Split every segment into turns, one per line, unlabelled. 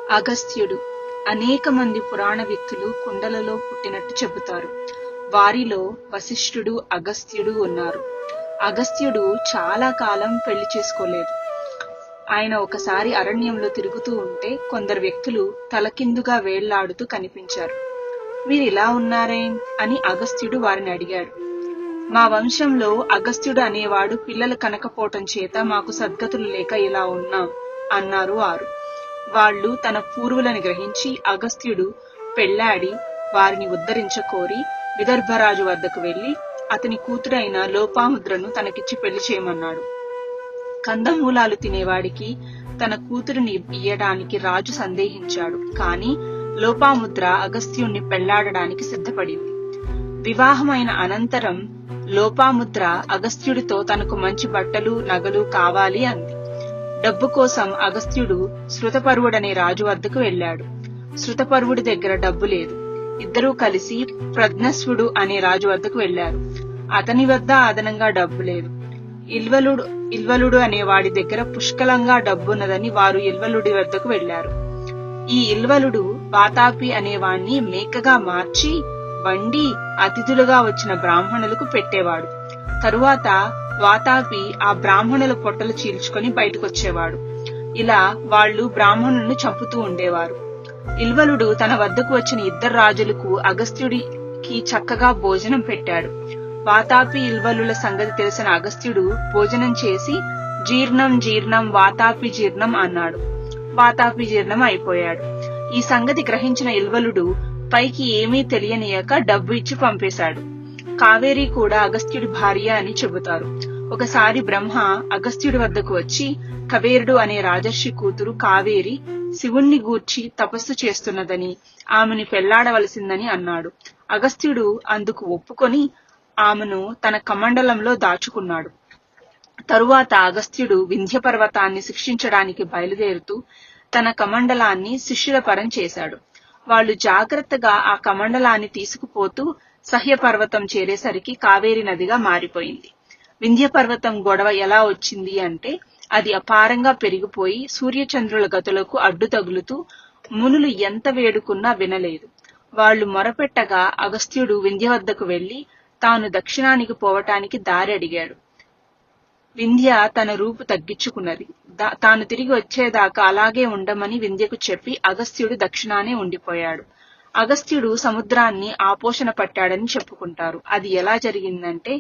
అగస్త్యుడు. అనేక మంది పురాణ వ్యక్తులు కుండలలో పుట్టినట్టు చెబుతారు. వారిలో వశిష్ఠుడు, అగస్త్యుడు ఉన్నారు. అగస్త్యుడు చాలా కాలం పెళ్లి చేసుకోలేదు. ఆయన ఒకసారి అరణ్యంలో తిరుగుతూ ఉంటే కొందరు వ్యక్తులు తలకిందుగా వేళ్లాడుతూ కనిపించారు. మీరిలా ఉన్నారే అని అగస్త్యుడు వారిని అడిగాడు. మా వంశంలో అగస్త్యుడు అనేవాడు పిల్లలు కనకపోవటం చేత మాకు సద్గతులు లేక ఇలా ఉన్నాం అన్నారు వారు. వాళ్ళు తన పూర్వులను గ్రహించి అగస్త్యుడు పెళ్లాడి వారిని ఉద్ధరించకోరి విదర్భరాజు వద్దకు వెళ్లి అతని కూతురైన లోపాముద్రను తనకిచ్చి పెళ్లి చేయమన్నాడు. కందమూలాలు తినేవాడికి తన కూతురిని ఇయ్యడానికి రాజు సందేహించాడు. కాని లోపాముద్ర అగస్త్యుణ్ణి పెళ్లాడడానికి సిద్ధపడింది. వివాహమైన అనంతరం లోపాముద్ర అగస్త్యుడితో తనకు మంచి బట్టలు, నగలు కావాలి అంది. డబ్బు కోసం అగస్త్యుడు శృతపర్వుడనే రాజు వద్దకు వెళ్లాడు. శృతపర్వుడి దగ్గర డబ్బు లేదు. ఇద్దరూ కలిసి ప్రజ్ఞస్వుడు అనే రాజు వద్దకు వెళ్లారు. అతని వద్ద అదనంగా డబ్బు లేదు. ఇల్వలుడు అనే వాడి దగ్గర పుష్కలంగా డబ్బున్నదని వారు ఇల్వలుడి వద్దకు వెళ్లారు. ఈ ఇల్వలుడు వాతాపి అనేవాణ్ణి మేకగా మార్చి వండి అతిథులుగా వచ్చిన బ్రాహ్మణులకు పెట్టేవాడు. తరువాత వాతాపి ఆ బ్రాహ్మణుల పొట్టలు చీల్చుకొని బయటకొచ్చేవాడు. ఇలా వాళ్లు బ్రాహ్మణులను చంపుతూ ఉండేవారు. ఇల్వలుడు తన వద్దకు వచ్చిన ఇద్దరు రాజులకు అగస్త్యుడికి చక్కగా భోజనం పెట్టాడు. వాతాపి ఇల్వలుల సంగతి తెలిసిన అగస్త్యుడు భోజనం చేసి జీర్ణం జీర్ణం వాతాపి జీర్ణం అన్నాడు. వాతాపి జీర్ణం అయిపోయాడు. ఈ సంగతి గ్రహించిన ఇల్వలుడు పైకి ఏమీ తెలియనియక డబ్బు ఇచ్చి పంపేశాడు. కావేరి కూడా అగస్త్యుడి భార్య అని చెబుతారు. ఒకసారి బ్రహ్మ అగస్త్యుడి వద్దకు వచ్చి కవేరుడు అనే రాజర్షి కూతురు కావేరి శివుణ్ణి గూర్చి తపస్సు చేస్తున్నదని ఆమెను పెళ్లాడవలసిందని అన్నాడు. అగస్త్యుడు అందుకు ఒప్పుకొని ఆమెను తన కమండలంలో దాచుకున్నాడు. తరువాత అగస్త్యుడు వింధ్య పర్వతాన్ని శిక్షించడానికి బయలుదేరుతూ తన కమండలాన్ని శిష్యుల పరం చేశాడు. వాళ్లు జాగ్రత్తగా ఆ కమండలాన్ని తీసుకుపోతూ సహ్య పర్వతం చేరేసరికి కావేరి నదిగా మారిపోయింది. వింధ్య పర్వతం గొడవ ఎలా వచ్చింది అంటే అది అపారంగా పెరిగిపోయి సూర్యచంద్రుల గతులకు అడ్డు తగులుతూ మునులు ఎంత వేడుకున్నా వినలేదు. వాళ్లు మొరపెట్టగా అగస్త్యుడు వింధ్య వద్దకు వెళ్లి తాను దక్షిణానికి పోవటానికి దారి అడిగాడు. వింధ్య తన రూపు తగ్గించుకున్నది. తాను తిరిగి వచ్చేదాకా అలాగే ఉండమని వింధ్యకు చెప్పి అగస్త్యుడు దక్షిణానే ఉండిపోయాడు. అగస్త్యుడు సముద్రాన్ని ఆపోషణ పట్టాడని చెప్పుకుంటారు. అది ఎలా జరిగిందంటే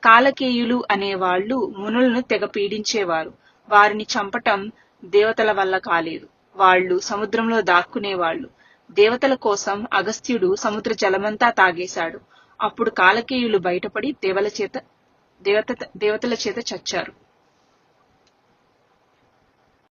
కాలకేయులు అనేవాళ్లు మునులను తెగ పీడించేవారు. వారిని చంపటం దేవతల వల్ల కాలేదు. వాళ్లు సముద్రంలో దాక్కునేవాళ్లు. దేవతల కోసం అగస్త్యుడు సముద్ర జలమంతా తాగేశాడు. అప్పుడు కాలకేయులు బయటపడి దేవతల చేత చచ్చారు.